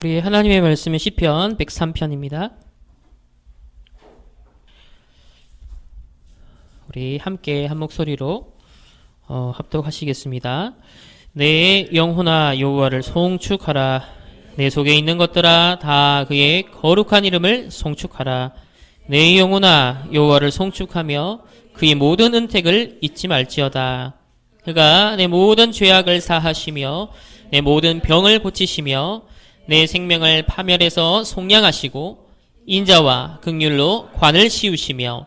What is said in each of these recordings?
우리 하나님의 말씀은 시편 103편입니다. 우리 함께 한 목소리로 합독하시겠습니다. 내 영혼아 여호와를 송축하라. 내 속에 있는 것들아 다 그의 거룩한 이름을 송축하라. 내 영혼아 여호와를 송축하며 그의 모든 은택을 잊지 말지어다. 그가 내 모든 죄악을 사하시며 내 모든 병을 고치시며 내 생명을 파멸해서 속량하시고 인자와 긍휼로 관을 씌우시며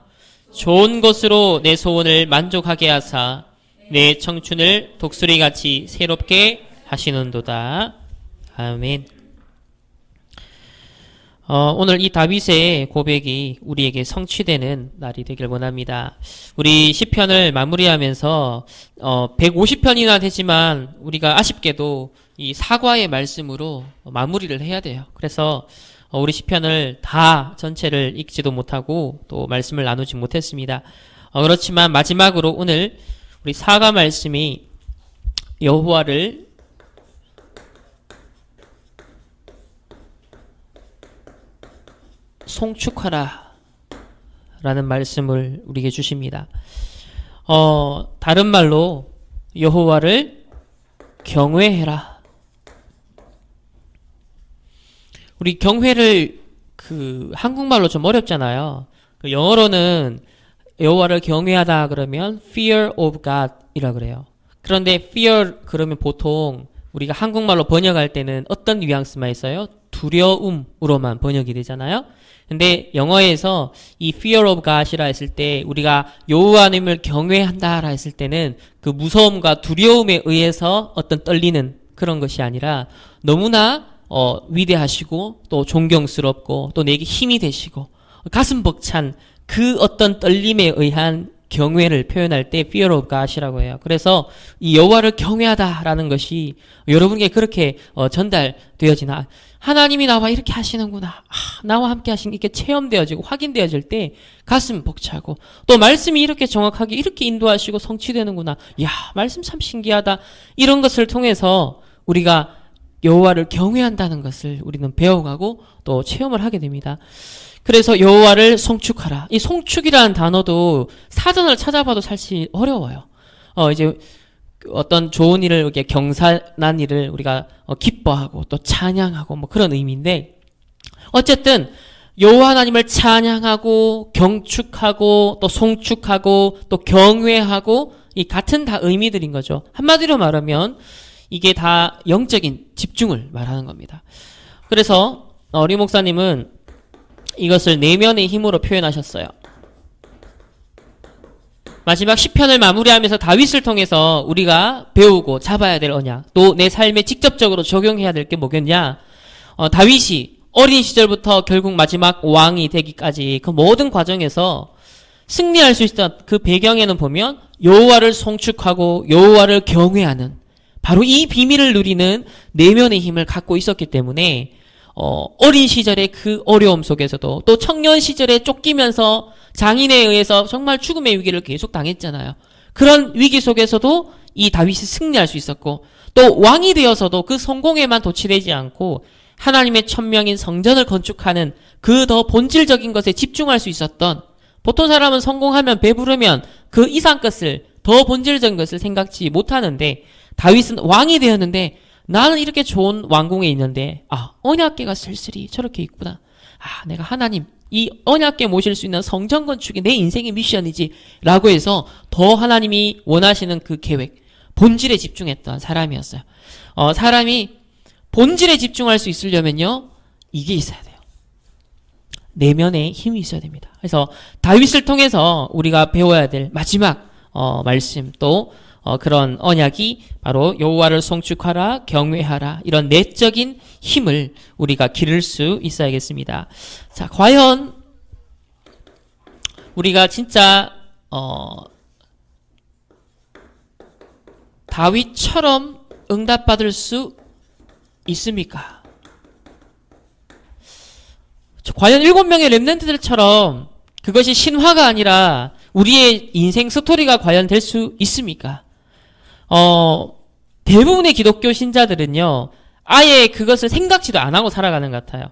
좋은 것으로 내 소원을 만족하게 하사 내 청춘을 독수리같이 새롭게 하시는도다. 아멘. 오늘 이 다윗의 고백이 우리에게 성취되는 날이 되길 원합니다. 우리 시편을 마무리하면서 150편이나 되지만 우리가 아쉽게도 이 사과의 말씀으로 마무리를 해야 돼요. 그래서 우리 시편을 다 전체를 읽지도 못하고 또 말씀을 나누지 못했습니다. 그렇지만 마지막으로 오늘 우리 사과 말씀이 여호와를 송축하라 라는 말씀을 우리에게 주십니다. 다른 말로 여호와를 경외해라. 우리 경회를 한국말로 좀 어렵잖아요. 영어로는 여호와를 경외하다 그러면 fear of God 이라 그래요. 그런데 fear 그러면 보통 우리가 한국말로 번역할 때는 어떤 뉘앙스만 있어요? 두려움으로만 번역이 되잖아요. 근데 영어에서 이 fear of God이라 했을 때 우리가 여호와님을 경외한다라 했을 때는 그 무서움과 두려움에 의해서 어떤 떨리는 그런 것이 아니라 너무나 위대하시고 또 존경스럽고 또 내게 힘이 되시고 가슴 벅찬 그 어떤 떨림에 의한 경외를 표현할 때 fear of God이라고 해요. 그래서 이 여호와를 경외하다라는 것이 여러분에게 그렇게 전달되어지나 하나님이 나와 이렇게 하시는구나. 나와 함께 하시는 게 체험되어지고 확인되어질 때 가슴 벅차고 또 말씀이 이렇게 정확하게 이렇게 인도하시고 성취되는구나. 야, 말씀 참 신기하다. 이런 것을 통해서 우리가 여호와를 경외한다는 것을 우리는 배워가고 또 체험을 하게 됩니다. 그래서 여호와를 송축하라. 이 송축이라는 단어도 사전을 찾아봐도 사실 어려워요. 이제 어떤 좋은 일을 이렇게 경사난 일을 우리가 기뻐하고 또 찬양하고 뭐 그런 의미인데 어쨌든 여호와 하나님을 찬양하고 경축하고 또 송축하고 또 경외하고 이 같은 다 의미들인 거죠. 한마디로 말하면 이게 다 영적인 집중을 말하는 겁니다. 그래서 리 목사님은 이것을 내면의 힘으로 표현하셨어요. 마지막 시편을 마무리하면서 다윗을 통해서 우리가 배우고 잡아야 될 언약, 또 내 삶에 직접적으로 적용해야 될 게 뭐겠냐? 다윗이 어린 시절부터 결국 마지막 왕이 되기까지 그 모든 과정에서 승리할 수 있었던 그 배경에는 보면 여호와를 송축하고 여호와를 경외하는 바로 이 비밀을 누리는 내면의 힘을 갖고 있었기 때문에 어린 시절의 그 어려움 속에서도 또 청년 시절에 쫓기면서 장인에 의해서 정말 죽음의 위기를 계속 당했잖아요. 그런 위기 속에서도 이 다윗이 승리할 수 있었고 또 왕이 되어서도 그 성공에만 도취되지 않고 하나님의 천명인 성전을 건축하는 그 더 본질적인 것에 집중할 수 있었던 보통 사람은 성공하면 배부르면 그 이상 것을 더 본질적인 것을 생각지 못하는데 다윗은 왕이 되었는데 나는 이렇게 좋은 왕궁에 있는데 언약궤가 쓸쓸히 저렇게 있구나. 내가 하나님 이 언약궤 모실 수 있는 성전 건축이 내 인생의 미션이지 라고 해서 더 하나님이 원하시는 그 계획 본질에 집중했던 사람이었어요. 사람이 본질에 집중할 수 있으려면요 이게 있어야 돼요. 내면에 힘이 있어야 됩니다. 그래서 다윗을 통해서 우리가 배워야 될 마지막 말씀 또 그런 언약이 바로 여호와를 송축하라 경외하라 이런 내적인 힘을 우리가 기를 수 있어야겠습니다. 자, 과연 우리가 진짜 다윗처럼 응답받을 수 있습니까? 과연 7명의 렘넌트들처럼 그것이 신화가 아니라 우리의 인생 스토리가 과연 될 수 있습니까? 대부분의 기독교 신자들은요, 아예 그것을 생각지도 안 하고 살아가는 것 같아요.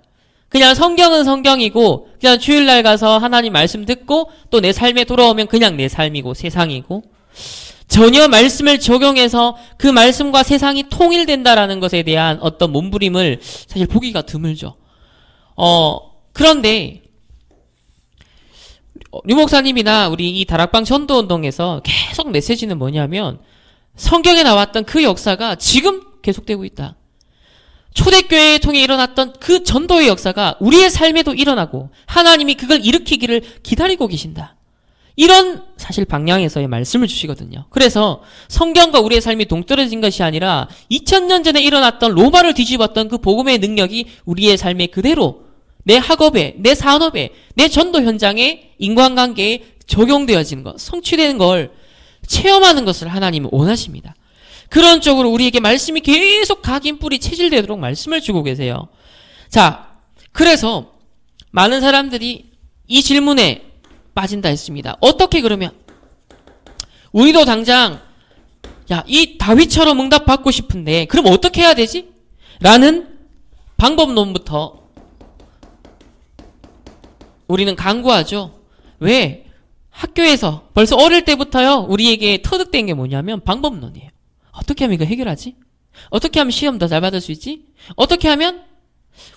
그냥 성경은 성경이고 그냥 주일날 가서 하나님 말씀 듣고 또 내 삶에 돌아오면 그냥 내 삶이고 세상이고 전혀 말씀을 적용해서 그 말씀과 세상이 통일된다라는 것에 대한 어떤 몸부림을 사실 보기가 드물죠. 그런데 류 목사님이나 우리 이 다락방 전도운동에서 계속 메시지는 뭐냐면 성경에 나왔던 그 역사가 지금 계속되고 있다. 초대교회를 통해 일어났던 그 전도의 역사가 우리의 삶에도 일어나고 하나님이 그걸 일으키기를 기다리고 계신다. 이런 사실 방향에서의 말씀을 주시거든요. 그래서 성경과 우리의 삶이 동떨어진 것이 아니라 2000년 전에 일어났던 로마를 뒤집었던 그 복음의 능력이 우리의 삶에 그대로 내 학업에, 내 산업에, 내 전도 현장에, 인간관계에 적용되어지는 것, 성취되는 걸 체험하는 것을 하나님은 원하십니다. 그런 쪽으로 우리에게 말씀이 계속 각인 뿌리 체질되도록 말씀을 주고 계세요. 자, 그래서 많은 사람들이 이 질문에 빠진다 했습니다. 어떻게 그러면? 우리도 당장 이 다윗처럼 응답받고 싶은데 그럼 어떻게 해야 되지? 라는 방법론부터 우리는 강구하죠. 왜? 학교에서 벌써 어릴 때부터요 우리에게 터득된 게 뭐냐면 방법론이에요. 어떻게 하면 이거 해결하지? 어떻게 하면 시험 더 잘 받을 수 있지? 어떻게 하면?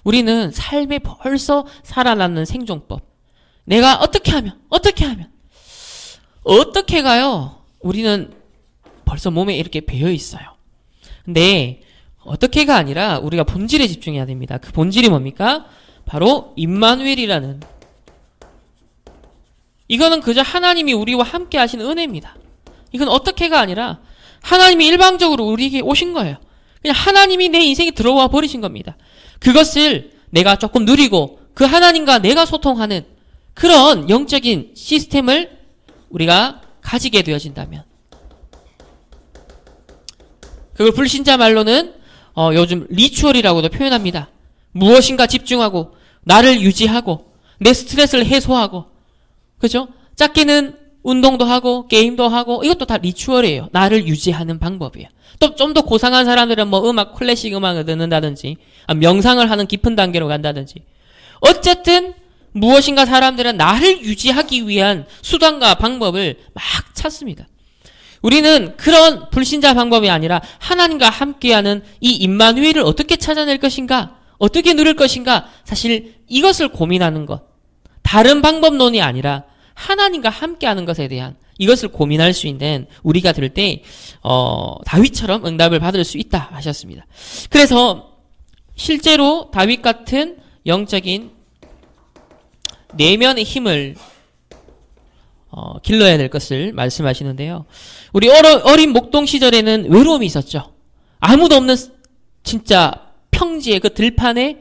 우리는 삶에 벌써 살아남는 생존법. 내가 어떻게 하면? 어떻게가요? 우리는 벌써 몸에 이렇게 배어 있어요. 근데 어떻게가 아니라 우리가 본질에 집중해야 됩니다. 그 본질이 뭡니까? 바로 임마누엘이라는, 이거는 그저 하나님이 우리와 함께 하시는 은혜입니다. 이건 어떻게가 아니라 하나님이 일방적으로 우리에게 오신 거예요. 그냥 하나님이 내 인생에 들어와 버리신 겁니다. 그것을 내가 조금 누리고 그 하나님과 내가 소통하는 그런 영적인 시스템을 우리가 가지게 되어진다면, 그걸 불신자 말로는 요즘 리추얼이라고도 표현합니다. 무엇인가 집중하고 나를 유지하고 내 스트레스를 해소하고, 그죠? 작게는 운동도 하고 게임도 하고 이것도 다 리추얼이에요. 나를 유지하는 방법이에요. 또 좀 더 고상한 사람들은 뭐 클래식 음악을 듣는다든지 명상을 하는 깊은 단계로 간다든지, 어쨌든 무엇인가 사람들은 나를 유지하기 위한 수단과 방법을 막 찾습니다. 우리는 그런 불신자 방법이 아니라 하나님과 함께하는 이 임마누엘을 어떻게 찾아낼 것인가, 어떻게 누릴 것인가, 사실 이것을 고민하는 것, 다른 방법론이 아니라 하나님과 함께하는 것에 대한 이것을 고민할 수 있는 우리가 될 때 다윗처럼 응답을 받을 수 있다 하셨습니다. 그래서 실제로 다윗 같은 영적인 내면의 힘을 길러야 될 것을 말씀하시는데요. 우리 어린 목동 시절에는 외로움이 있었죠. 아무도 없는 진짜 평지의 그 들판에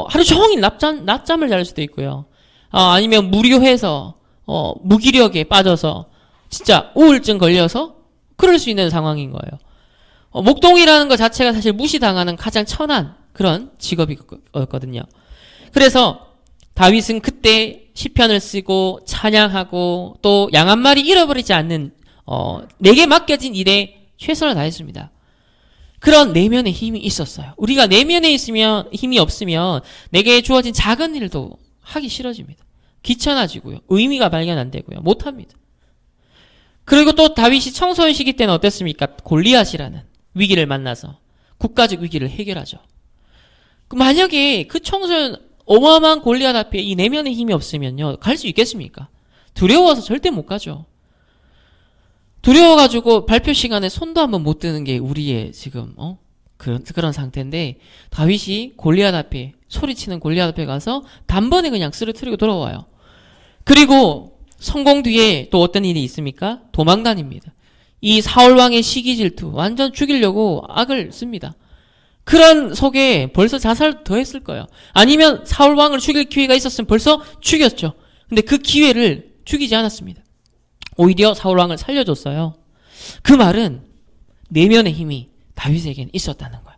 하루 종일 낮잠을 잘 수도 있고요. 아니면 무료해서 무기력에 빠져서 진짜 우울증 걸려서 그럴 수 있는 상황인 거예요. 목동이라는 것 자체가 사실 무시당하는 가장 천한 그런 직업이었거든요. 그래서 다윗은 그때 시편을 쓰고 찬양하고 또 양 한 마리 잃어버리지 않는 내게 맡겨진 일에 최선을 다했습니다. 그런 내면의 힘이 있었어요. 우리가 내면에 있으면, 힘이 없으면 내게 주어진 작은 일도 하기 싫어집니다. 귀찮아지고요. 의미가 발견 안 되고요. 못합니다. 그리고 또 다윗이 청소년 시기 때는 어땠습니까? 골리앗이라는 위기를 만나서 국가적 위기를 해결하죠. 만약에 그 청소년 어마어마한 골리앗 앞에 이 내면의 힘이 없으면요, 갈 수 있겠습니까? 두려워서 절대 못 가죠. 두려워가지고 발표 시간에 손도 한번 못 드는 게 우리의 지금 그런 상태인데, 다윗이 골리앗 앞에, 소리치는 골리앗 앞에 가서 단번에 그냥 쓰러뜨리고 돌아와요. 그리고 성공 뒤에 또 어떤 일이 있습니까? 도망다닙니다. 이 사울왕의 시기 질투, 완전 죽이려고 악을 씁니다. 그런 속에 벌써 자살 더 했을 거예요. 아니면 사울왕을 죽일 기회가 있었으면 벌써 죽였죠. 근데 그 기회를 죽이지 않았습니다. 오히려 사울왕을 살려줬어요. 그 말은 내면의 힘이 다윗에게는 있었다는 거예요.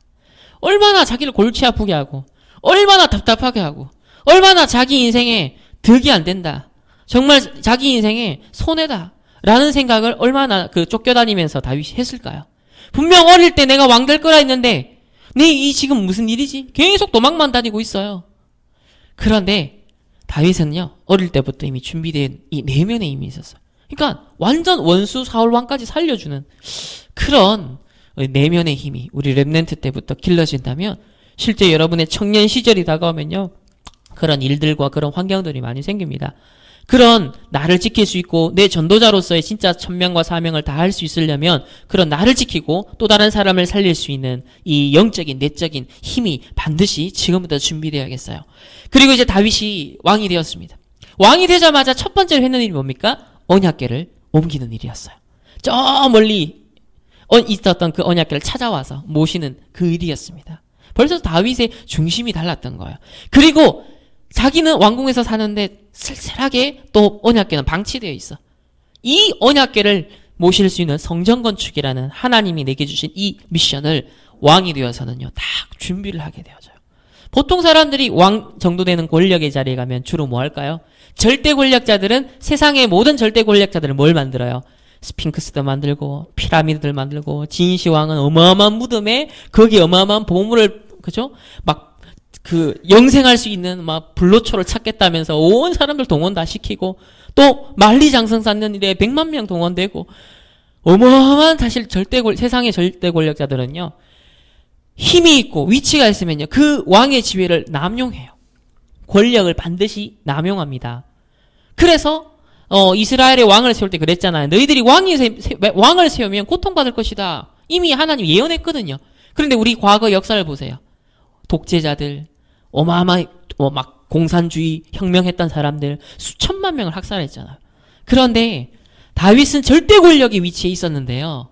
얼마나 자기를 골치 아프게 하고, 얼마나 답답하게 하고, 얼마나 자기 인생에 득이 안 된다, 정말 자기 인생에 손해다 라는 생각을 얼마나 쫓겨다니면서 다윗이 했을까요? 분명 어릴 때 내가 왕 될 거라 했는데 이 지금 무슨 일이지? 계속 도망만 다니고 있어요. 그런데 다윗은요, 어릴 때부터 이미 준비된 이 내면의 힘이 있었어요. 그러니까 완전 원수 사울 왕까지 살려주는 그런 내면의 힘이 우리 렘넌트 때부터 길러진다면 실제 여러분의 청년 시절이 다가오면요, 그런 일들과 그런 환경들이 많이 생깁니다. 그런 나를 지킬 수 있고 내 전도자로서의 진짜 천명과 사명을 다할 수 있으려면 그런 나를 지키고 또 다른 사람을 살릴 수 있는 이 영적인 내적인 힘이 반드시 지금부터 준비되어야겠어요. 그리고 이제 다윗이 왕이 되었습니다. 왕이 되자마자 첫 번째로 했는 일이 뭡니까? 언약궤를 옮기는 일이었어요. 저 멀리 있었던 그 언약궤를 찾아와서 모시는 그 일이었습니다. 벌써 다윗의 중심이 달랐던 거예요. 그리고 자기는 왕궁에서 사는데 쓸쓸하게 또 언약궤는 방치되어 있어. 이 언약궤를 모실 수 있는 성전 건축이라는 하나님이 내게 주신 이 미션을 왕이 되어서는요, 다 준비를 하게 되어져요. 보통 사람들이 왕 정도 되는 권력의 자리에 가면 주로 뭐 할까요? 절대 권력자들은 세상의 모든 절대 권력자들은 뭘 만들어요? 스핑크스도 만들고 피라미드들 만들고 진시 왕은 어마어마한 무덤에 거기 어마어마한 보물을 그죠? 막 영생할 수 있는 막 불로초를 찾겠다면서 온 사람들 동원 다 시키고 또 만리장성 쌓는 일에 100만 명 동원되고 어마어마한 사실 세상의 절대 권력자들은요, 힘이 있고 위치가 있으면요, 그 왕의 지위를 남용해요. 권력을 반드시 남용합니다. 그래서 이스라엘의 왕을 세울 때 그랬잖아요. 너희들이 왕을 세우면 고통받을 것이다. 이미 하나님 예언했거든요. 그런데 우리 과거 역사를 보세요. 독재자들, 막 공산주의 혁명했던 사람들 수천만 명을 학살했잖아요. 그런데 다윗은 절대 권력의 위치에 있었는데요,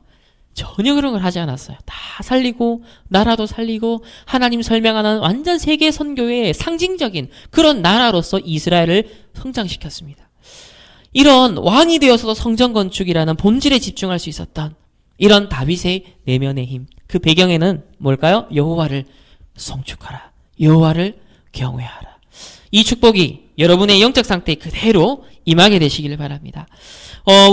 전혀 그런 걸 하지 않았어요. 다 살리고 나라도 살리고 하나님 설명하는 완전 세계 선교의 상징적인 그런 나라로서 이스라엘을 성장시켰습니다. 이런 왕이 되어서도 성전 건축이라는 본질에 집중할 수 있었던 이런 다윗의 내면의 힘, 그 배경에는 뭘까요? 여호와를 송축하라, 여호와를 경외하라. 이 축복이 여러분의 영적 상태에 그대로 임하게 되시기를 바랍니다.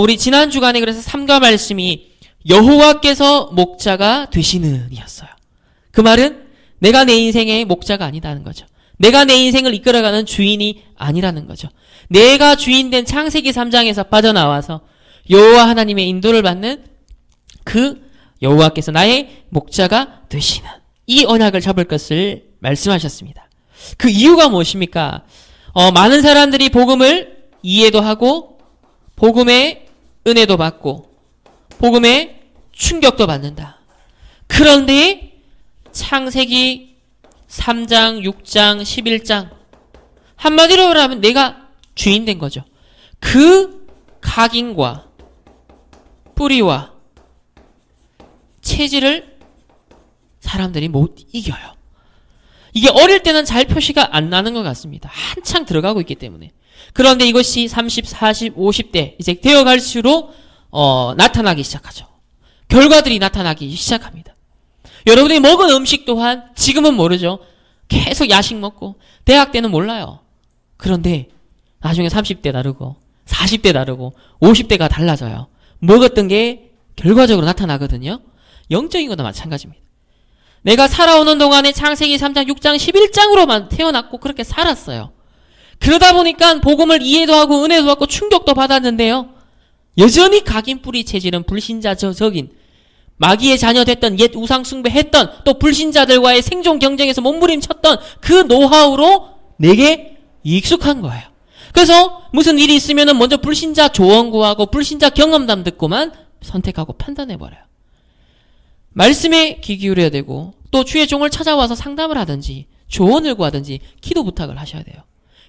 우리 지난 주간에 그래서 3가 말씀이 여호와께서 목자가 되시는 이었어요. 그 말은 내가 내 인생의 목자가 아니다는 거죠. 내가 내 인생을 이끌어가는 주인이 아니라는 거죠. 내가 주인된 창세기 3장에서 빠져나와서 여호와 하나님의 인도를 받는 그 여호와께서 나의 목자가 되시는 이 언약을 잡을 것을 말씀하셨습니다. 그 이유가 무엇입니까? 많은 사람들이 복음을 이해도 하고 복음의 은혜도 받고 복음의 충격도 받는다. 그런데 창세기 3장, 6장, 11장 한마디로 말하면 내가 주인 된 거죠. 그 각인과 뿌리와 체질을 사람들이 못 이겨요. 이게 어릴 때는 잘 표시가 안 나는 것 같습니다. 한창 들어가고 있기 때문에. 그런데 이것이 30, 40, 50대 이제 되어갈수록 나타나기 시작하죠. 결과들이 나타나기 시작합니다. 여러분이 먹은 음식 또한 지금은 모르죠. 계속 야식 먹고 대학 때는 몰라요. 그런데 나중에 30대 다르고 40대 다르고 50대가 달라져요. 먹었던 게 결과적으로 나타나거든요. 영적인 것도 마찬가지입니다. 내가 살아오는 동안에 창세기 3장, 6장, 11장으로만 태어났고 그렇게 살았어요. 그러다 보니까 복음을 이해도 하고 은혜도 받고 충격도 받았는데요, 여전히 각인 뿌리 체질은 불신자적인 마귀의 자녀 됐던, 옛 우상 숭배했던, 또 불신자들과의 생존 경쟁에서 몸부림쳤던 그 노하우로 내게 익숙한 거예요. 그래서 무슨 일이 있으면 먼저 불신자 조언 구하고 불신자 경험담 듣고만 선택하고 판단해버려요. 말씀에 귀 기울여야 되고 또 주의 종을 찾아와서 상담을 하든지 조언을 구하든지 기도 부탁을 하셔야 돼요.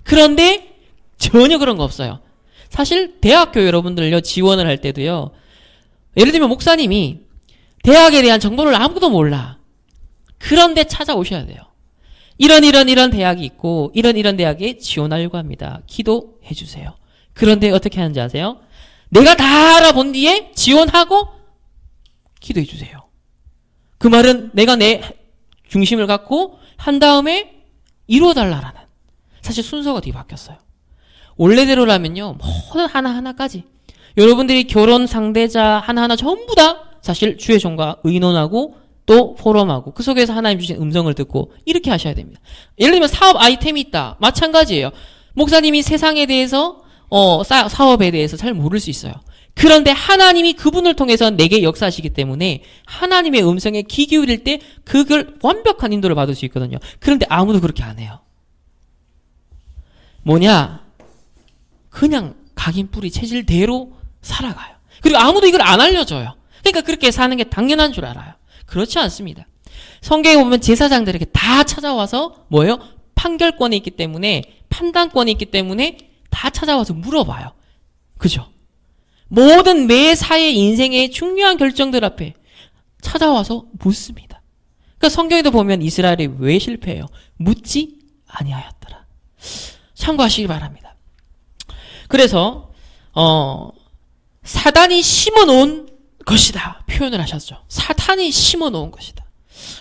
그런데 전혀 그런 거 없어요. 사실 대학교 여러분들요 지원을 할 때도요, 예를 들면 목사님이 대학에 대한 정보를 아무도 몰라. 그런데 찾아오셔야 돼요. 이런 대학이 있고 이런 대학에 지원하려고 합니다. 기도해 주세요. 그런데 어떻게 하는지 아세요? 내가 다 알아본 뒤에 지원하고 기도해 주세요. 그 말은 내가 내 중심을 갖고 한 다음에 이루어달라라는, 사실 순서가 되게 바뀌었어요. 원래대로라면요, 모든 하나하나까지 여러분들이 결혼 상대자 하나하나 전부 다 사실 주의 종과 의논하고 또 포럼하고 그 속에서 하나님 주신 음성을 듣고 이렇게 하셔야 됩니다. 예를 들면 사업 아이템이 있다. 마찬가지예요. 목사님이 세상에 대해서 사업에 대해서 잘 모를 수 있어요. 그런데 하나님이 그분을 통해서 내게 역사하시기 때문에 하나님의 음성에 귀 기울일 때 그걸 완벽한 인도를 받을 수 있거든요. 그런데 아무도 그렇게 안 해요. 뭐냐? 그냥 각인 뿌리 체질대로 살아가요. 그리고 아무도 이걸 안 알려줘요. 그러니까 그렇게 사는 게 당연한 줄 알아요. 그렇지 않습니다. 성경에 보면 제사장들에게 다 찾아와서 뭐예요? 판결권이 있기 때문에, 판단권이 있기 때문에 다 찾아와서 물어봐요. 그죠? 모든 매사의 인생의 중요한 결정들 앞에 찾아와서 묻습니다. 그러니까 성경에도 보면 이스라엘이 왜 실패해요? 묻지 아니하였더라. 참고하시기 바랍니다. 그래서 사단이 심어놓은 것이다 표현을 하셨죠. 사탄이 심어놓은 것이다.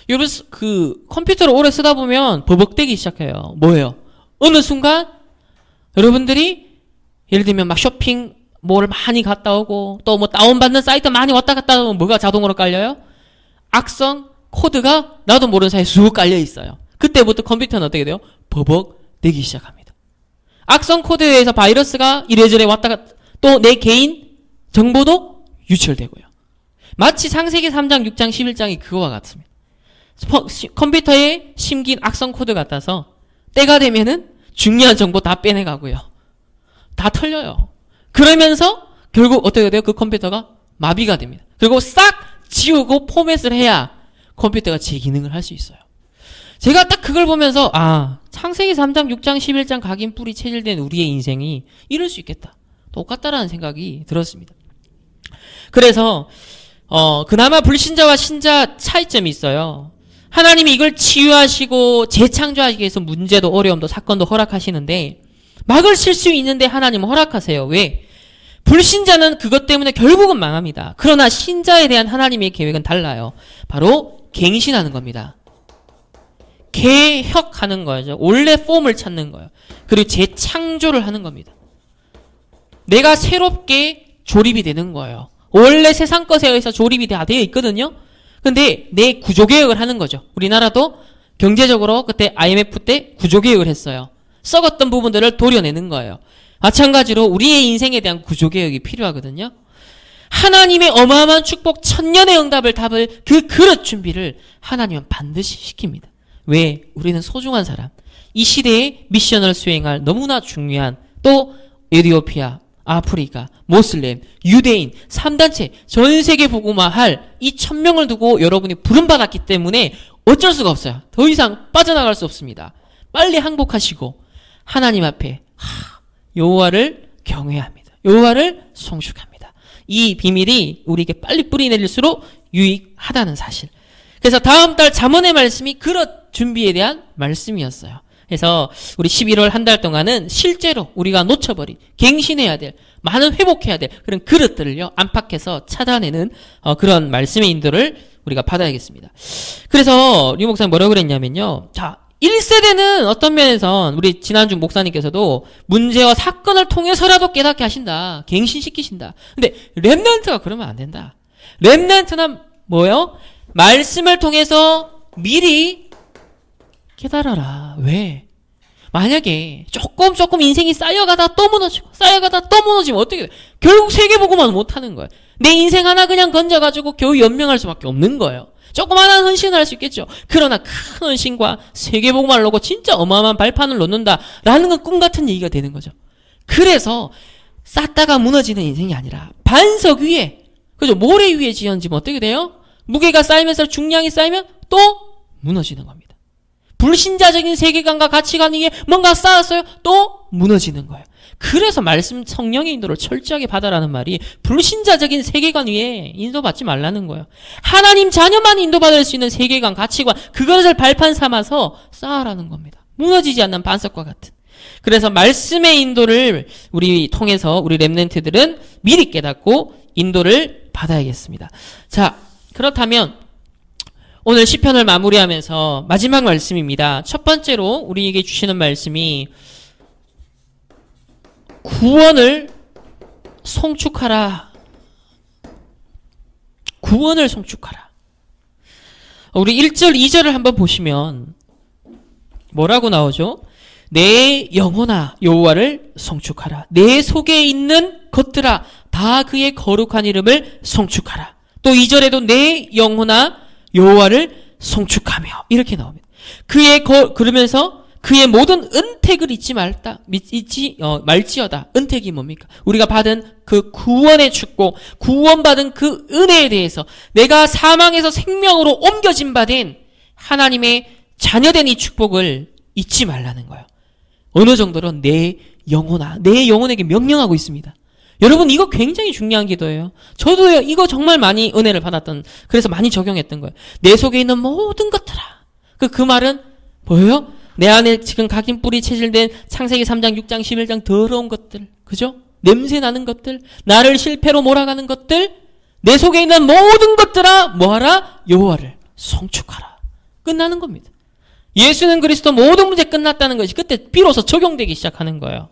여러분 그 컴퓨터를 오래 쓰다 보면 버벅대기 시작해요. 뭐예요? 어느 순간 여러분들이 예를 들면 막 쇼핑 뭘 많이 갔다 오고 또 뭐 다운받는 사이트 많이 왔다 갔다 하면 뭐가 자동으로 깔려요? 악성 코드가 나도 모르는 사이에 쑥 깔려 있어요. 그때부터 컴퓨터는 어떻게 돼요? 버벅대기 시작합니다. 악성 코드에 의해서 바이러스가 이래저래 왔다 갔다 또 내 개인 정보도 유출되고요. 마치 창세기 3장, 6장, 11장이 그거와 같습니다. 컴퓨터에 심긴 악성 코드 같아서 때가 되면은 중요한 정보 다 빼내가고요. 다 털려요. 그러면서 결국 어떻게 돼요? 그 컴퓨터가 마비가 됩니다. 그리고 싹 지우고 포맷을 해야 컴퓨터가 제 기능을 할 수 있어요. 제가 딱 그걸 보면서 창세기 3장, 6장, 11장 각인 뿌리 체질된 우리의 인생이 이럴 수 있겠다. 똑같다라는 생각이 들었습니다. 그래서 그나마 불신자와 신자 차이점이 있어요. 하나님이 이걸 치유하시고 재창조하기 위해서 문제도 어려움도 사건도 허락하시는데 막을 칠 수 있는데 하나님은 허락하세요. 왜? 불신자는 그것 때문에 결국은 망합니다. 그러나 신자에 대한 하나님의 계획은 달라요. 바로 갱신하는 겁니다. 개혁하는 거죠. 원래 폼을 찾는 거예요. 그리고 재창조를 하는 겁니다. 내가 새롭게 조립이 되는 거예요. 원래 세상 것에 의해서 조립이 다 되어 있거든요. 근데 내 구조개혁을 하는 거죠. 우리나라도 경제적으로 그때 IMF 때 구조개혁을 했어요. 썩었던 부분들을 도려내는 거예요. 마찬가지로 우리의 인생에 대한 구조개혁이 필요하거든요. 하나님의 어마어마한 축복 천년의 응답을 답을 그 그릇 준비를 하나님은 반드시 시킵니다. 왜? 우리는 소중한 사람. 이 시대에 미션을 수행할 너무나 중요한 또 에티오피아, 아프리카, 모슬렘, 유대인, 3단체 전 세계 복음화할 이 1000명을 두고 여러분이 부름받았기 때문에 어쩔 수가 없어요. 더 이상 빠져나갈 수 없습니다. 빨리 항복하시고 하나님 앞에 여호와를 경외합니다. 여호와를 송축합니다. 이 비밀이 우리에게 빨리 뿌리 내릴수록 유익하다는 사실. 그래서 다음 달 잠언의 말씀이 그릇 준비에 대한 말씀이었어요. 그래서 우리 11월 한 달 동안은 실제로 우리가 놓쳐버린 갱신해야 될 많은 회복해야 될 그런 그릇들을요 안팎에서 찾아내는 그런 말씀의 인도를 우리가 받아야겠습니다. 그래서 리 목사님 뭐라고 그랬냐면요. 자, 1세대는 어떤 면에선 우리 지난주 목사님께서도 문제와 사건을 통해서라도 깨닫게 하신다. 갱신시키신다. 근데 렘넌트가 그러면 안 된다. 렘넌트는 뭐예요? 말씀을 통해서 미리 깨달아라. 왜? 만약에 조금 인생이 쌓여가다 또 무너지고 쌓여가다 또 무너지면 어떻게 돼? 결국 세계보고만 못하는 거예요. 내 인생 하나 그냥 건져가지고 겨우 연명할 수밖에 없는 거예요. 조그마한 헌신을 할 수 있겠죠. 그러나 큰 헌신과 세계복음을 놓고 진짜 어마어마한 발판을 놓는다라는 건 꿈같은 얘기가 되는 거죠. 그래서 쌓다가 무너지는 인생이 아니라 반석 위에, 그죠? 모래 위에 지어지면 어떻게 돼요? 무게가 쌓이면서 중량이 쌓이면 또 무너지는 겁니다. 불신자적인 세계관과 가치관 위에 뭔가 쌓았어요? 또 무너지는 거예요. 그래서 말씀 성령의 인도를 철저하게 받아라는 말이 불신자적인 세계관 위에 인도받지 말라는 거예요. 하나님 자녀만 인도받을 수 있는 세계관, 가치관, 그것을 발판 삼아서 쌓아라는 겁니다. 무너지지 않는 반석과 같은. 그래서 말씀의 인도를 우리 통해서 우리 렘넌트들은 미리 깨닫고 인도를 받아야겠습니다. 자, 그렇다면 오늘 시편을 마무리하면서 마지막 말씀입니다. 첫 번째로 우리에게 주시는 말씀이 구원을 송축하라. 구원을 송축하라. 우리 1절, 2절을 한번 보시면 뭐라고 나오죠? 내 영혼아 여호와를 송축하라. 내 속에 있는 것들아 다 그의 거룩한 이름을 송축하라. 또 2절에도 내 영혼아 여호와를 송축하며 이렇게 나옵니다. 그러면서 그의 모든 은택을 잊지 말지어다. 은택이 뭡니까? 우리가 받은 그 구원의 축복, 구원받은 그 은혜에 대해서 내가 사망에서 생명으로 옮겨진 바 된 하나님의 자녀된 이 축복을 잊지 말라는 거예요. 어느 정도로 내 영혼아, 내 영혼에게 명령하고 있습니다. 여러분 이거 굉장히 중요한 기도예요. 저도요 이거 정말 많이 은혜를 받았던, 그래서 많이 적용했던 거예요. 내 속에 있는 모든 것들아. 그 말은 뭐예요? 내 안에 지금 각인 뿌리 체질된 창세기 3장, 6장, 11장 더러운 것들, 그죠? 냄새 나는 것들, 나를 실패로 몰아가는 것들, 내 속에 있는 모든 것들아 뭐하라? 여호와를 송축하라. 끝나는 겁니다. 예수는 그리스도 모든 문제 끝났다는 것이 그때 비로소 적용되기 시작하는 거예요.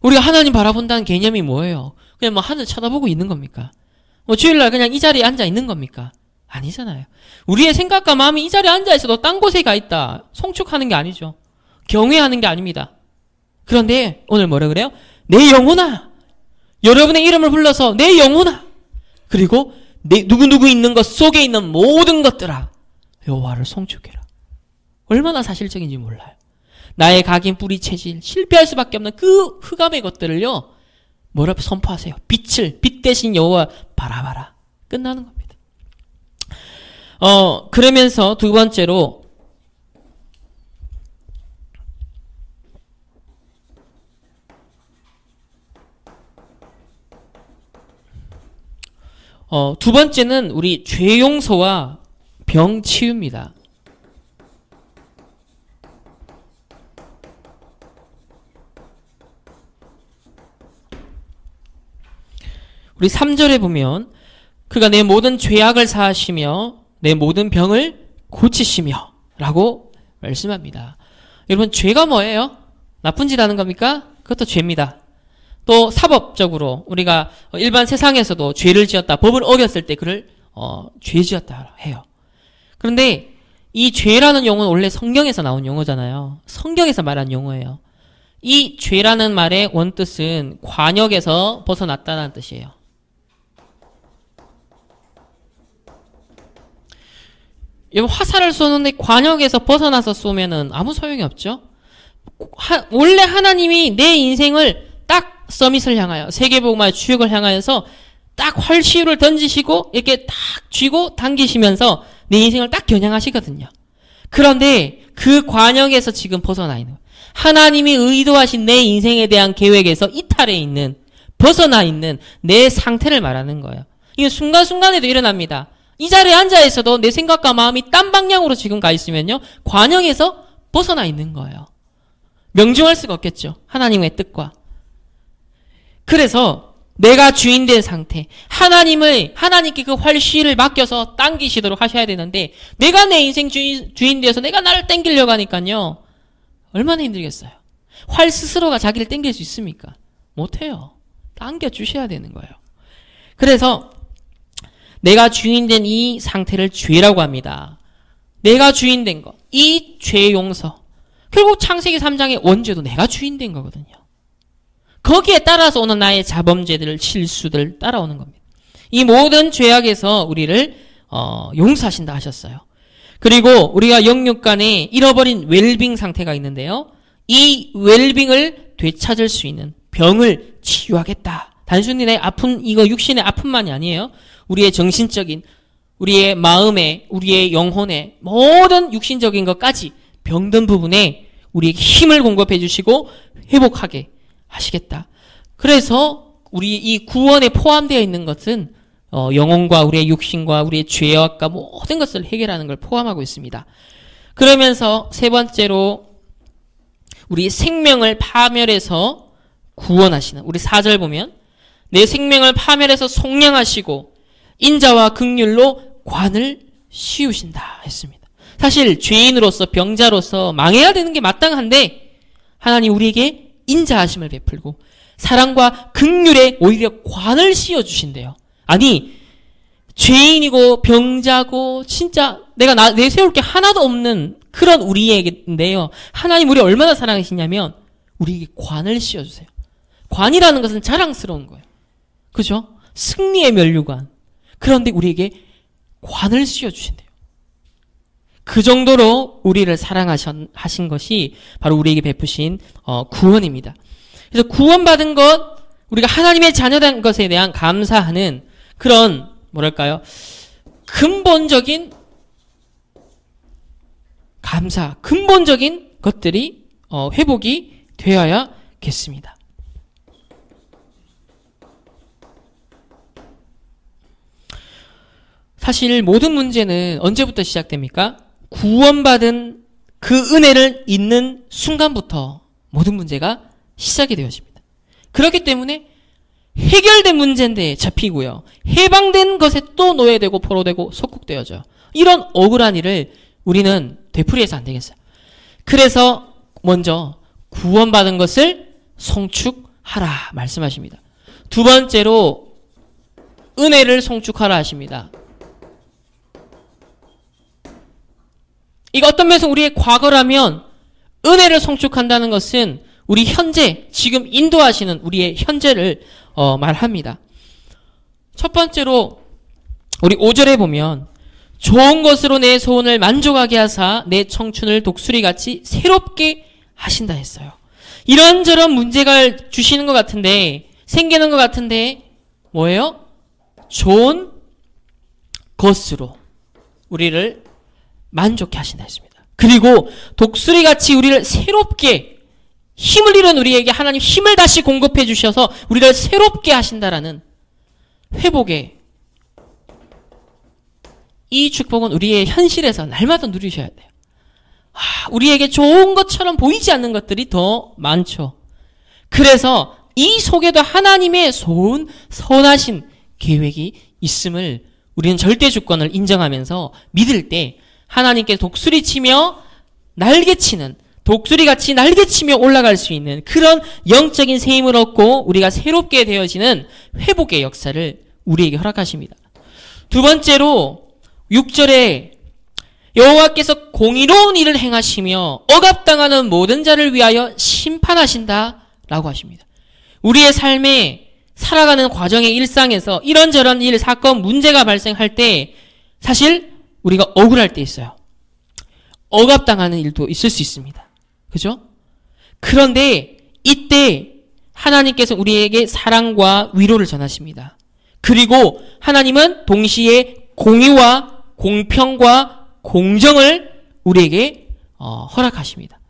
우리가 하나님 바라본다는 개념이 뭐예요? 그냥 뭐 하늘 쳐다보고 있는 겁니까? 뭐 주일날 그냥 이 자리에 앉아 있는 겁니까? 아니잖아요. 우리의 생각과 마음이 이 자리에 앉아 있어도 딴 곳에 가 있다. 송축하는 게 아니죠. 경외하는 게 아닙니다. 그런데 오늘 뭐라 그래요? 내 영혼아. 여러분의 이름을 불러서 내 영혼아. 그리고 누구누구 있는 것 속에 있는 모든 것들아 여호와를 송축해라. 얼마나 사실적인지 몰라요. 나의 각인 뿌리 체질, 실패할 수밖에 없는 그 흑암의 것들을요 뭐라고 선포하세요? 빛 대신 여호와 바라봐라. 끝나는 겁니다. 그러면서 두 번째로 두 번째는 우리 죄 용서와 병 치유입니다. 우리 3절에 보면 그가 내 모든 죄악을 사하시며 내 모든 병을 고치시며 라고 말씀합니다. 여러분 죄가 뭐예요? 나쁜 짓 하는 겁니까? 그것도 죄입니다. 또 사법적으로 우리가 일반 세상에서도 죄를 지었다, 법을 어겼을 때 그를 죄 지었다 해요. 그런데 이 죄라는 용어는 원래 성경에서 나온 용어잖아요. 성경에서 말한 용어예요. 이 죄라는 말의 원뜻은 관역에서 벗어났다는 뜻이에요. 여러분 화살을 쏘는데 관역에서 벗어나서 쏘면은 아무 소용이 없죠. 원래 하나님이 내 인생을 딱 서밋을 향하여 세계복음화의 주역을 향하여서 딱 활시위를 던지시고 이렇게 딱 쥐고 당기시면서 내 인생을 딱 겨냥하시거든요. 그런데 그 관역에서 지금 벗어나 있는 하나님이 의도하신 내 인생에 대한 계획에서 이탈해 있는, 벗어나 있는 내 상태를 말하는 거예요. 이게 순간순간에도 일어납니다. 이 자리에 앉아 있어도 내 생각과 마음이 딴 방향으로 지금 가 있으면요 관역에서 벗어나 있는 거예요. 명중할 수가 없겠죠. 하나님의 뜻과. 그래서 내가 주인된 상태, 하나님께 그 활시위를 맡겨서 당기시도록 하셔야 되는데 내가 내 인생 주인 되어서 내가 나를 당기려고 하니까요 얼마나 힘들겠어요. 활 스스로가 자기를 당길 수 있습니까? 못해요. 당겨 주셔야 되는 거예요. 그래서 내가 주인된 이 상태를 죄라고 합니다. 내가 주인된 것, 이 죄 용서. 결국 창세기 3장의 원죄도 내가 주인된 거거든요. 거기에 따라서 오는 나의 자범죄들, 실수들 따라오는 겁니다. 이 모든 죄악에서 우리를 용서하신다 하셨어요. 그리고 우리가 영육간에 잃어버린 웰빙 상태가 있는데요. 이 웰빙을 되찾을 수 있는 병을 치유하겠다. 단순히 내 아픈, 이거 육신의 아픔만이 아니에요. 우리의 정신적인, 우리의 마음의, 우리의 영혼의 모든 육신적인 것까지 병든 부분에 우리에게 힘을 공급해 주시고 회복하게 하시겠다. 그래서 우리 이 구원에 포함되어 있는 것은 영혼과 우리의 육신과 우리의 죄악과 모든 것을 해결하는 걸 포함하고 있습니다. 그러면서 세 번째로 우리 생명을 파멸해서 구원하시는, 우리 4절 보면 내 생명을 파멸해서 속량하시고 인자와 긍휼로 관을 씌우신다 했습니다. 사실 죄인으로서 병자로서 망해야 되는 게 마땅한데 하나님 우리에게 인자하심을 베풀고 사랑과 긍휼에 오히려 관을 씌워주신대요. 아니 죄인이고 병자고 진짜 내가 내세울 게 하나도 없는 그런 우리에게인데요. 하나님 우리 얼마나 사랑하시냐면 우리에게 관을 씌워주세요. 관이라는 것은 자랑스러운 거예요. 그죠? 승리의 면류관. 그런데 우리에게 관을 씌워주신대요. 그 정도로 우리를 사랑하신 것이 바로 우리에게 베푸신 구원입니다. 그래서 구원받은 것, 우리가 하나님의 자녀된 것에 대한 감사하는 그런 뭐랄까요? 근본적인 감사, 근본적인 것들이 회복이 되어야겠습니다. 사실 모든 문제는 언제부터 시작됩니까? 구원받은 그 은혜를 잊는 순간부터 모든 문제가 시작이 되어집니다. 그렇기 때문에 해결된 문제인데 잡히고요. 해방된 것에 또 노예되고 포로되고 속국되어져요. 이런 억울한 일을 우리는 되풀이해서 안 되겠어요. 그래서 먼저 구원받은 것을 송축하라 말씀하십니다. 두 번째로 은혜를 송축하라 하십니다. 이거 어떤 면에서 우리의 과거라면 은혜를 송축한다는 것은 우리 현재, 지금 인도하시는 우리의 현재를 말합니다. 첫 번째로 우리 5절에 보면 좋은 것으로 내 소원을 만족하게 하사 내 청춘을 독수리같이 새롭게 하신다 했어요. 이런저런 문제가 주시는 것 같은데, 생기는 것 같은데 뭐예요? 좋은 것으로 우리를 만족해 하신다 했습니다. 그리고 독수리같이 우리를 새롭게 힘을 잃은 우리에게 하나님 힘을 다시 공급해 주셔서 우리를 새롭게 하신다라는 회복의 이 축복은 우리의 현실에서 날마다 누리셔야 돼요. 우리에게 좋은 것처럼 보이지 않는 것들이 더 많죠. 그래서 이 속에도 하나님의 선하신 계획이 있음을 우리는 절대 주권을 인정하면서 믿을 때 하나님께 독수리치며 날개치는 독수리같이 날개치며 올라갈 수 있는 그런 영적인 새 힘을 얻고 우리가 새롭게 되어지는 회복의 역사를 우리에게 허락하십니다. 두 번째로 6절에 여호와께서 공의로운 일을 행하시며 억압당하는 모든 자를 위하여 심판하신다 라고 하십니다. 우리의 삶에 살아가는 과정의 일상에서 이런저런 일, 사건, 문제가 발생할 때 사실 우리가 억울할 때 있어요. 억압당하는 일도 있을 수 있습니다. 그죠? 그런데 이때 하나님께서 우리에게 사랑과 위로를 전하십니다. 그리고 하나님은 동시에 공의와 공평과 공정을 우리에게 허락하십니다.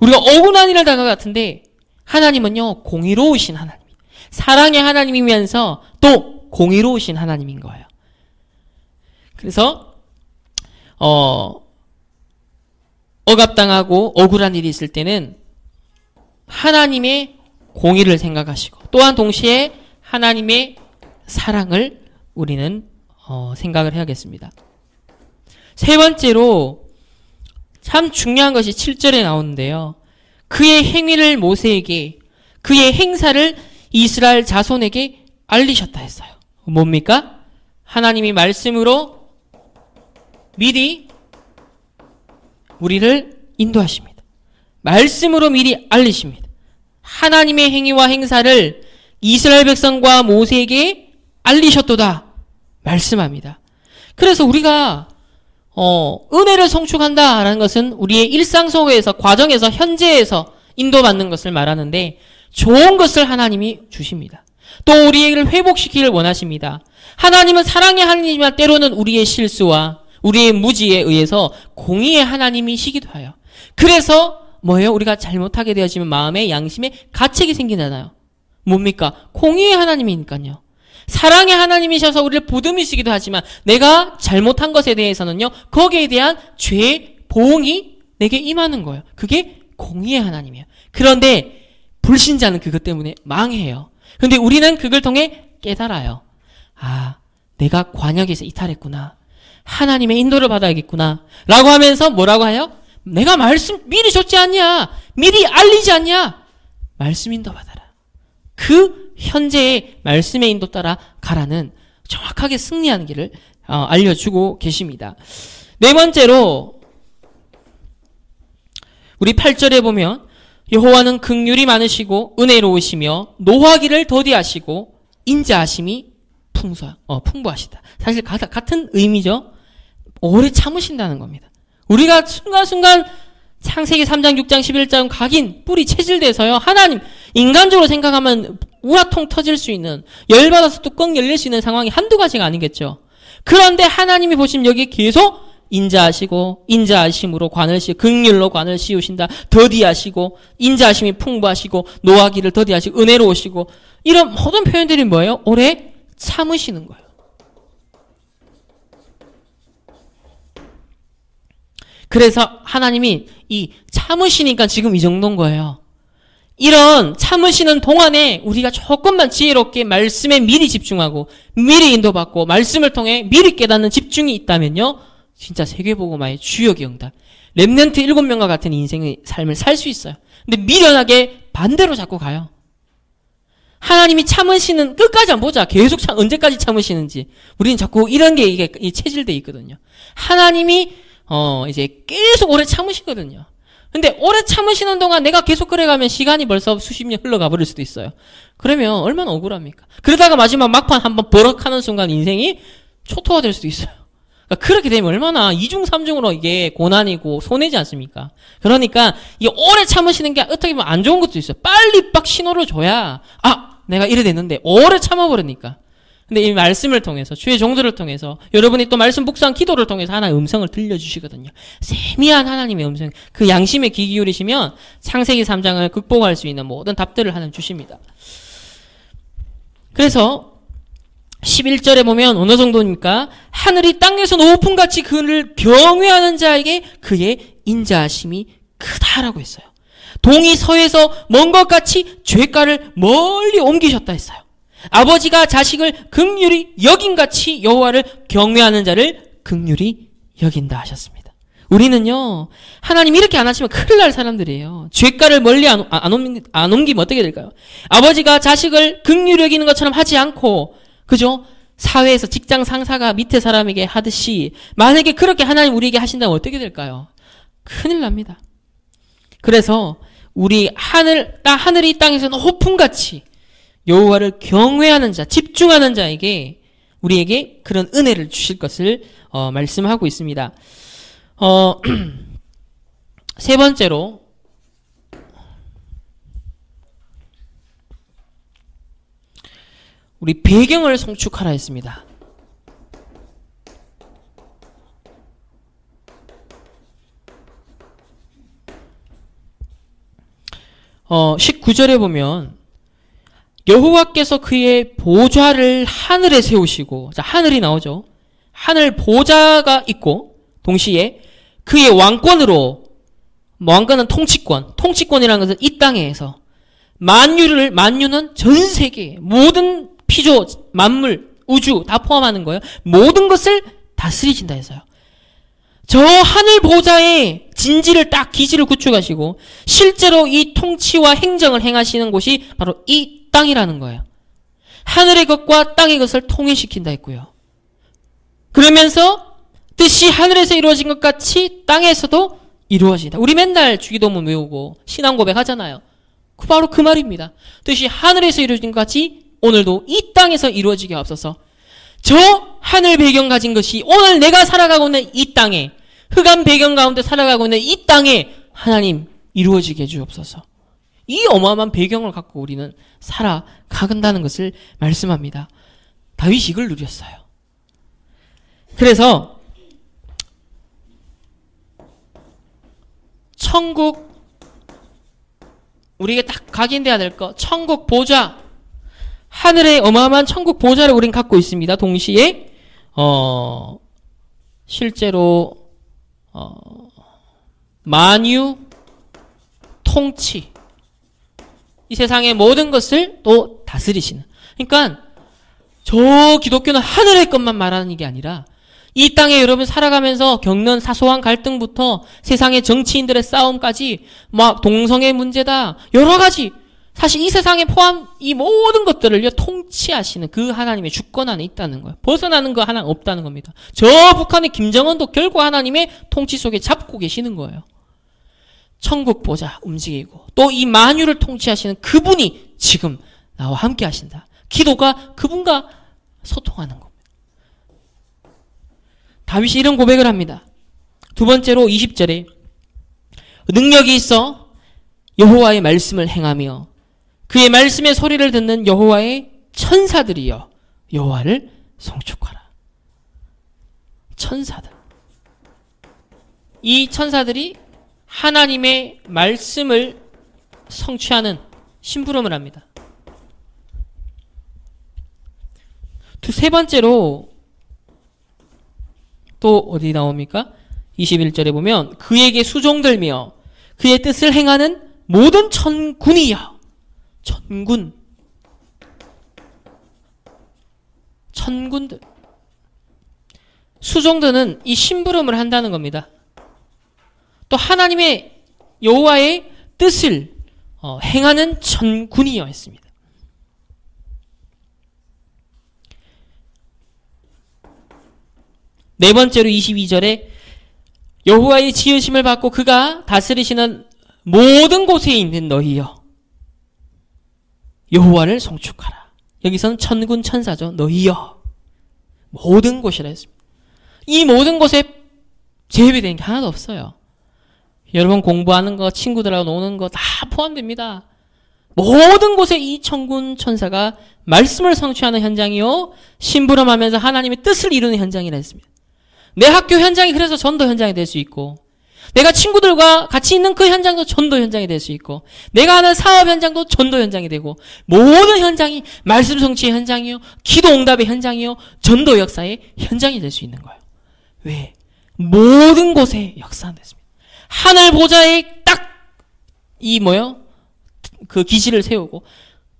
우리가 억울한 일을 당한 것 같은데 하나님은요 공의로우신 하나님, 사랑의 하나님이면서 또 공의로우신 하나님인 거예요. 그래서 억압당하고 억울한 일이 있을 때는 하나님의 공의를 생각하시고 또한 동시에 하나님의 사랑을 우리는 생각을 해야겠습니다. 세 번째로 참 중요한 것이 7절에 나오는데요. 그의 행위를 모세에게, 그의 행사를 이스라엘 자손에게 알리셨다 했어요. 뭡니까? 하나님이 말씀으로 미리 우리를 인도하십니다. 말씀으로 미리 알리십니다. 하나님의 행위와 행사를 이스라엘 백성과 모세에게 알리셨도다 말씀합니다. 그래서 우리가 은혜를 성축한다라는 것은 우리의 일상 속에서, 과정에서, 현재에서 인도받는 것을 말하는데 좋은 것을 하나님이 주십니다. 또 우리를 회복시키기를 원하십니다. 하나님은 사랑의 하나님이지만 때로는 우리의 실수와 우리의 무지에 의해서 공의의 하나님이시기도 해요. 그래서 뭐예요? 우리가 잘못하게 되어지면 마음에 양심에 가책이 생기잖아요. 뭡니까? 공의의 하나님이니까요. 사랑의 하나님이셔서 우리를 보듬으시기도 하지만 내가 잘못한 것에 대해서는요, 거기에 대한 죄의 보응이 내게 임하는 거예요. 그게 공의의 하나님이에요. 그런데 불신자는 그것 때문에 망해요. 그런데 우리는 그걸 통해 깨달아요. 내가 관역에서 이탈했구나. 하나님의 인도를 받아야겠구나. 라고 하면서 뭐라고 해요? 내가 말씀 미리 줬지 않냐? 미리 알리지 않냐? 말씀 인도 받아라. 그 현재의 말씀의 인도 따라 가라는 정확하게 승리하는 길을 알려주고 계십니다. 네 번째로 우리 8절에 보면 여호와는 긍휼이 많으시고 은혜로우시며 노하기를 더디하시고 인자하심이 풍부하시다. 사실 같은 의미죠. 오래 참으신다는 겁니다. 우리가 순간순간 창세기 3장, 6장, 11장 각인 뿌리 체질돼서요. 하나님 인간적으로 생각하면 우라통 터질 수 있는 열받아서 뚜껑 열릴 수 있는 상황이 한두 가지가 아니겠죠. 그런데 하나님이 보시면 여기 계속 인자하시고 인자하심으로 관을 씌우 긍휼로 관을 씌우신다. 더디하시고 인자하심이 풍부하시고 노하기를 더디하시고 은혜로우시고 이런 모든 표현들이 뭐예요? 오래 참으시는 거예요. 그래서 하나님이 이 참으시니까 지금 이 정도인 거예요. 이런 참으시는 동안에 우리가 조금만 지혜롭게 말씀에 미리 집중하고 미리 인도받고 말씀을 통해 미리 깨닫는 집중이 있다면요. 진짜 세계복음화의 주역의 응답. 렘넌트 7명과 같은 인생의 삶을 살 수 있어요. 근데 미련하게 반대로 자꾸 가요. 하나님이 참으시는 끝까지 안 보자. 계속 언제까지 참으시는지. 우리는 자꾸 이런 게 이게 체질돼 있거든요. 하나님이 이제 계속 오래 참으시거든요. 근데 오래 참으시는 동안 내가 계속 그래가면 시간이 벌써 수십 년 흘러가 버릴 수도 있어요. 그러면 얼마나 억울합니까? 그러다가 마지막 막판 한번 버럭하는 순간 인생이 초토화될 수도 있어요. 그러니까 그렇게 되면 얼마나 이중 삼중으로 이게 고난이고 손해지 않습니까? 그러니까 이 오래 참으시는 게 어떻게 보면 안 좋은 것도 있어요. 빨리 빡 신호를 줘야 내가 이래 됐는데 오래 참아버리니까. 근데 이 말씀을 통해서 주의 종들을 통해서 여러분이 또 말씀 묵상 기도를 통해서 하나의 음성을 들려주시거든요. 세미한 하나님의 음성, 그 양심에 귀 기울이시면 창세기 3장을 극복할 수 있는 모든 답들을 하나님 주십니다. 그래서 11절에 보면 어느 정도입니까? 하늘이 땅에서 높음같이 그를 경외하는 자에게 그의 인자하심이 크다라고 했어요. 동이 서에서 먼 것 같이 죄가를 멀리 옮기셨다 했어요. 아버지가 자식을 긍휼히 여김같이 여호와를 경외하는 자를 긍휼히 여긴다 하셨습니다. 우리는요, 하나님 이렇게 안 하시면 큰일 날 사람들이에요. 죄가를 멀리 안 옮기면 어떻게 될까요? 아버지가 자식을 긍휼히 여기는 것처럼 하지 않고, 그죠? 사회에서 직장 상사가 밑에 사람에게 하듯이 만약에 그렇게 하나님 우리에게 하신다면 어떻게 될까요? 큰일 납니다. 그래서 우리 하늘이 땅에서 높음같이 여호와를 경외하는 자, 집중하는 자에게 우리에게 그런 은혜를 주실 것을 말씀하고 있습니다. 세 번째로 우리 배경을 성축하라 했습니다. 19절에 보면 여호와께서 그의 보좌를 하늘에 세우시고, 자, 하늘이 나오죠. 하늘 보좌가 있고 동시에 그의 왕권으로, 왕권은 통치권이라는 것은 이 땅에서 만유는 전 세계 모든 피조, 만물, 우주 다 포함하는 거예요. 모든 것을 다스리신다 해서요. 저 하늘 보좌에 진지를 딱 기지를 구축하시고 실제로 이 통치와 행정을 행하시는 곳이 바로 이 땅이라는 거예요. 하늘의 것과 땅의 것을 통일시킨다 했고요. 그러면서 뜻이 하늘에서 이루어진 것 같이 땅에서도 이루어진다. 우리 맨날 주기도문 외우고 신앙 고백 하잖아요. 바로 그 말입니다. 뜻이 하늘에서 이루어진 것 같이 오늘도 이 땅에서 이루어지게 하옵소서. 저 하늘 배경 가진 것이 오늘 내가 살아가고 있는 이 땅에, 흑암 배경 가운데 살아가고 있는 이 땅에 하나님 이루어지게 해주옵소서. 이 어마어마한 배경을 갖고 우리는 살아가간다는 것을 말씀합니다. 다윗이 이걸 누렸어요. 그래서 천국, 우리에게 딱 각인돼야 될 거, 천국 보좌, 하늘의 어마어마한 천국 보좌를 우린 갖고 있습니다. 동시에 실제로 만유, 통치, 이 세상의 모든 것을 또 다스리시는. 그러니까 저 기독교는 하늘의 것만 말하는 게 아니라 이 땅에 여러분 살아가면서 겪는 사소한 갈등부터 세상의 정치인들의 싸움까지 막 동성애 문제다, 여러 가지 사실 이 세상에 포함 이 모든 것들을요 통치하시는 그 하나님의 주권 안에 있다는 거예요. 벗어나는 거 하나 없다는 겁니다. 저 북한의 김정은도 결국 하나님의 통치 속에 잡고 계시는 거예요. 천국 보자 움직이고 또 이 만유를 통치하시는 그분이 지금 나와 함께 하신다. 기도가 그분과 소통하는 겁니다. 다윗이 이런 고백을 합니다. 두 번째로 20절에 능력이 있어 여호와의 말씀을 행하며 그의 말씀의 소리를 듣는 여호와의 천사들이여 여호와를 송축하라. 천사들. 이 천사들이 하나님의 말씀을 성취하는 심부름을 합니다. 세 번째로 또 어디 나옵니까? 21절에 보면 그에게 수종들며 그의 뜻을 행하는 모든 천군이여. 천군. 천군들. 수종들은 이 심부름을 한다는 겁니다. 또 하나님의 여호와의 뜻을 행하는 천군이여 했습니다. 네 번째로 22절에 여호와의 지으심을 받고 그가 다스리시는 모든 곳에 있는 너희여 여호와를 송축하라. 여기서는 천군 천사죠. 너희여 모든 곳이라 했습니다. 이 모든 곳에 제외된 게 하나도 없어요. 여러분 공부하는 거, 친구들하고 노는 거 다 포함됩니다. 모든 곳에 이 천군 천사가 말씀을 성취하는 현장이요 심부름하면서 하나님의 뜻을 이루는 현장이라 했습니다. 내 학교 현장이 그래서 전도 현장이 될 수 있고 내가 친구들과 같이 있는 그 현장도 전도 현장이 될 수 있고 내가 하는 사업 현장도 전도 현장이 되고 모든 현장이 말씀 성취의 현장이요 기도 응답의 현장이요 전도 역사의 현장이 될 수 있는 거예요. 왜? 모든 곳에 역사됐습니다. 하늘 보좌에 딱 이 그 기지를 세우고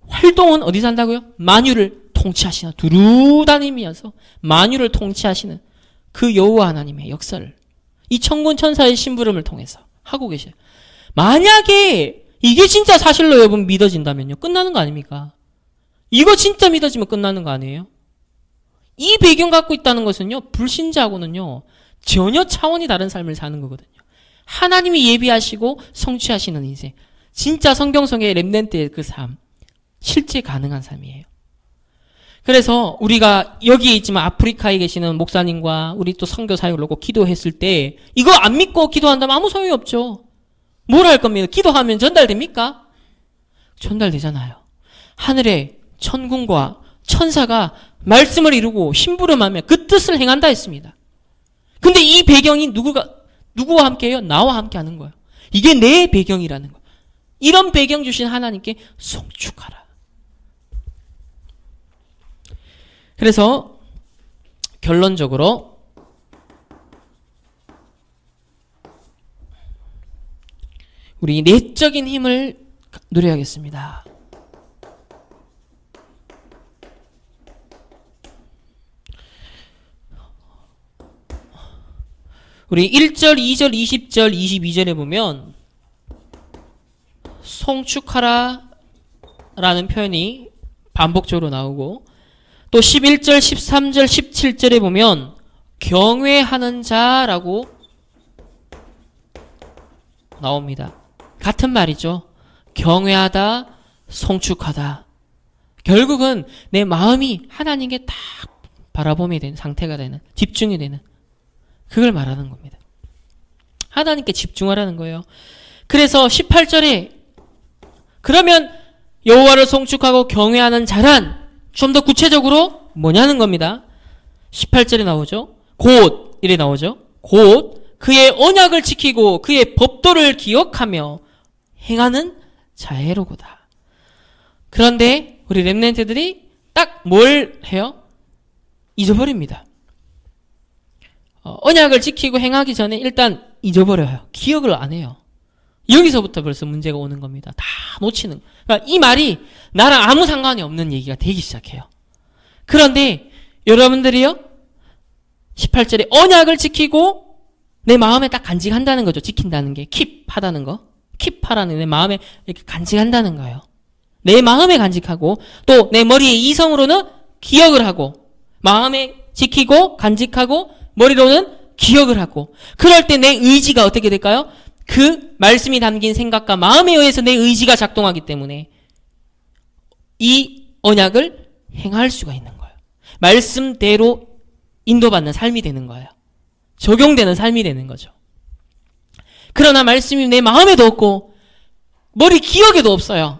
활동은 어디서 한다고요? 만유를 통치하시는 두루 다니면서 만유를 통치하시는 그 여호와 하나님의 역사를 이 천군 천사의 심부름을 통해서 하고 계셔요. 만약에 이게 진짜 사실로 여러분 믿어진다면요 끝나는 거 아닙니까? 이거 진짜 믿어지면 끝나는 거 아니에요? 이 배경 갖고 있다는 것은요 불신자하고는요 전혀 차원이 다른 삶을 사는 거거든요. 하나님이 예비하시고 성취하시는 인생, 진짜 성경성의 렘넌트의 그 삶, 실제 가능한 삶이에요. 그래서 우리가 여기에 있지만 아프리카에 계시는 목사님과 우리 또 선교 사역을 놓고 기도했을 때 이거 안 믿고 기도한다면 아무 소용이 없죠. 뭘 할 겁니까? 기도하면 전달됩니까? 전달되잖아요. 하늘에 천군과 천사가 말씀을 이루고 심부름하며 그 뜻을 행한다 했습니다. 근데 이 배경이 누구와 함께해요? 나와 함께 하는 거예요. 이게 내 배경이라는 거예요. 이런 배경 주신 하나님께 송축하라. 그래서 결론적으로 우리 내적인 힘을 누려야겠습니다. 우리 1절, 2절, 20절, 22절에 보면 송축하라 라는 표현이 반복적으로 나오고 또 11절, 13절, 17절에 보면 경외하는 자라고 나옵니다. 같은 말이죠. 경외하다, 송축하다. 결국은 내 마음이 하나님께 딱 바라봄이 되는 상태가 되는, 집중이 되는 그걸 말하는 겁니다. 하나님께 집중하라는 거예요. 그래서 18절에 그러면 여호와를 송축하고 경외하는 자란 좀 더 구체적으로 뭐냐는 겁니다. 18절에 나오죠. 곧 이래 나오죠. 곧 그의 언약을 지키고 그의 법도를 기억하며 행하는 자애로구다. 그런데 우리 렘넌트들이 딱 뭘 해요? 잊어버립니다. 언약을 지키고 행하기 전에 일단 잊어버려요. 기억을 안 해요. 여기서부터 벌써 문제가 오는 겁니다. 다 놓치는. 그러니까 이 말이 나랑 아무 상관이 없는 얘기가 되기 시작해요. 그런데 여러분들이요 18절에 언약을 지키고 내 마음에 딱 간직한다는 거죠. 지킨다는 게 킵하다는 거. 킵하라는 내 마음에 이렇게 간직한다는 거예요. 내 마음에 간직하고 또 내 머리의 이성으로는 기억을 하고 마음에 지키고 간직하고 머리로는 기억을 하고 그럴 때 내 의지가 어떻게 될까요? 그 말씀이 담긴 생각과 마음에 의해서 내 의지가 작동하기 때문에 이 언약을 행할 수가 있는 거예요. 말씀대로 인도받는 삶이 되는 거예요. 적용되는 삶이 되는 거죠. 그러나 말씀이 내 마음에도 없고 머리 기억에도 없어요.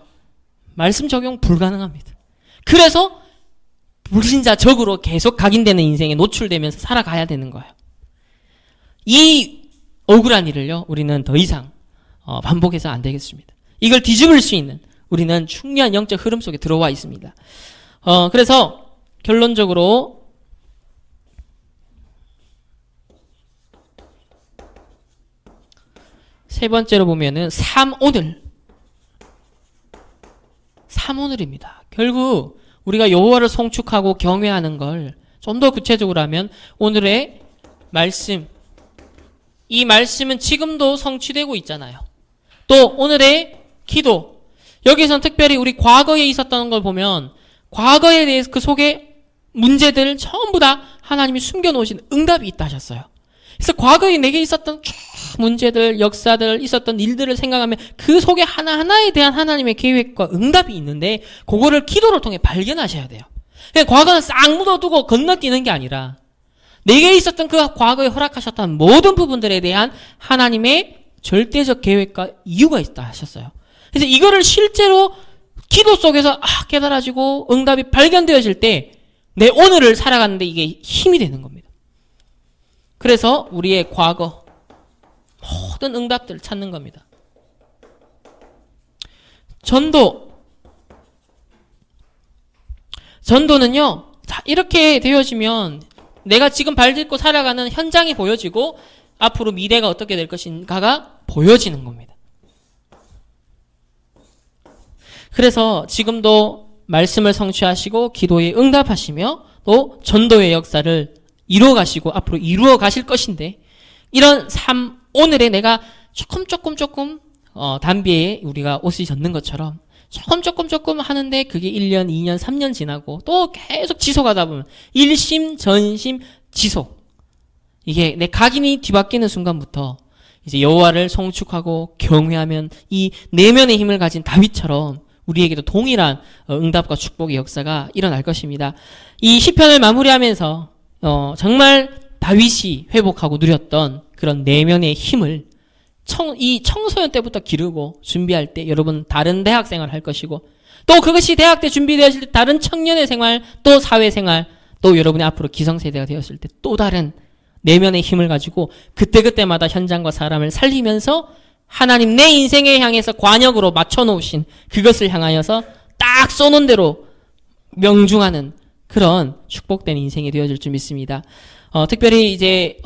말씀 적용 불가능합니다. 그래서 불신자적으로 계속 각인되는 인생에 노출되면서 살아가야 되는 거예요. 이 억울한 일을요, 우리는 더 이상 반복해서 안 되겠습니다. 이걸 뒤집을 수 있는 우리는 중요한 영적 흐름 속에 들어와 있습니다. 그래서 결론적으로 세 번째로 보면은 삼오늘입니다. 결국 우리가 여호와를 송축하고 경외하는 걸 좀 더 구체적으로 하면 오늘의 말씀, 이 말씀은 지금도 성취되고 있잖아요. 또 오늘의 기도, 여기서는 특별히 우리 과거에 있었던 걸 보면 과거에 대해서 그 속에 문제들을 전부 다 하나님이 숨겨놓으신 응답이 있다 하셨어요. 그래서 과거에 내게 있었던 문제들, 역사들, 있었던 일들을 생각하면 그 속에 하나하나에 대한 하나님의 계획과 응답이 있는데 그거를 기도를 통해 발견하셔야 돼요. 과거는 싹 묻어두고 건너뛰는 게 아니라 내게 있었던 그 과거에 허락하셨던 모든 부분들에 대한 하나님의 절대적 계획과 이유가 있다 하셨어요. 그래서 이거를 실제로 기도 속에서 깨달아지고 응답이 발견되어질 때 내 오늘을 살아가는데 이게 힘이 되는 겁니다. 그래서 우리의 과거 모든 응답들을 찾는 겁니다. 전도는요, 이렇게 되어지면 내가 지금 발딛고 살아가는 현장이 보여지고 앞으로 미래가 어떻게 될 것인가가 보여지는 겁니다. 그래서 지금도 말씀을 성취하시고 기도에 응답하시며 또 전도의 역사를 이루어 가시고 앞으로 이루어 가실 것인데 이런 오늘에 내가 조금 담비에 우리가 옷이 젖는 것처럼 조금 하는데 그게 1년, 2년, 3년 지나고 또 계속 지속하다 보면 일심, 전심, 지속. 이게 내 각인이 뒤바뀌는 순간부터 이제 여호와를 송축하고 경외하면 이 내면의 힘을 가진 다윗처럼 우리에게도 동일한 응답과 축복의 역사가 일어날 것입니다. 이 시편을 마무리하면서 정말 다윗이 회복하고 누렸던 그런 내면의 힘을 이 청소년 때부터 기르고 준비할 때 여러분 다른 대학 생활을 할 것이고 또 그것이 대학 때 준비되었을 때 다른 청년의 생활 또 사회생활 또 여러분이 앞으로 기성세대가 되었을 때 또 다른 내면의 힘을 가지고 그때그때마다 현장과 사람을 살리면서 하나님 내 인생에 향해서 관역으로 맞춰놓으신 그것을 향하여서 딱 쏘는 대로 명중하는 그런 축복된 인생이 되어질 줄 믿습니다. 특별히 이제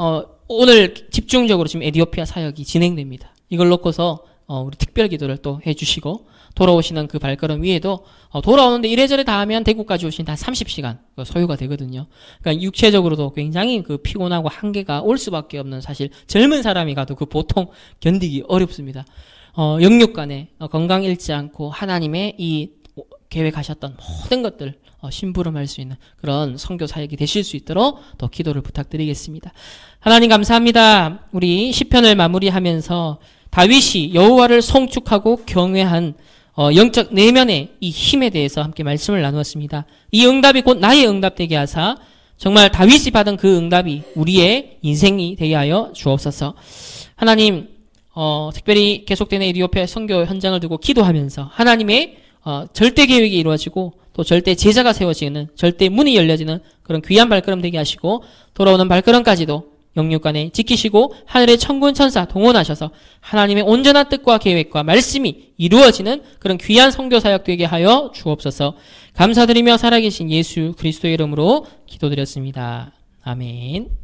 오늘 집중적으로 지금 에티오피아 사역이 진행됩니다. 이걸 놓고서 우리 특별 기도를 또 해주시고 돌아오시는 그 발걸음 위에도 돌아오는데 이래저래 다 하면 대구까지 오신 다 30시간 소요가 되거든요. 그러니까 육체적으로도 굉장히 그 피곤하고 한계가 올 수밖에 없는 사실 젊은 사람이 가도 그 보통 견디기 어렵습니다. 영육간에 건강 잃지 않고 하나님의 이 계획하셨던 모든 것들 심부름할 수 있는 그런 선교 사역이 되실 수 있도록 더 기도를 부탁드리겠습니다. 하나님 감사합니다. 우리 시편을 마무리하면서 다윗이 여호와를 송축하고 경외한 영적 내면의 이 힘에 대해서 함께 말씀을 나누었습니다. 이 응답이 곧 나의 응답 되게 하사 정말 다윗이 받은 그 응답이 우리의 인생이 되게 하여 주옵소서. 하나님 특별히 계속되는 에티오피아 선교 현장을 두고 기도하면서 하나님의 절대 계획이 이루어지고 또 절대 제자가 세워지는 절대 문이 열려지는 그런 귀한 발걸음 되게 하시고 돌아오는 발걸음까지도 영육간에 지키시고 하늘의 천군 천사 동원하셔서 하나님의 온전한 뜻과 계획과 말씀이 이루어지는 그런 귀한 선교 사역 되게 하여 주옵소서. 감사드리며 살아계신 예수 그리스도의 이름으로 기도드렸습니다. 아멘.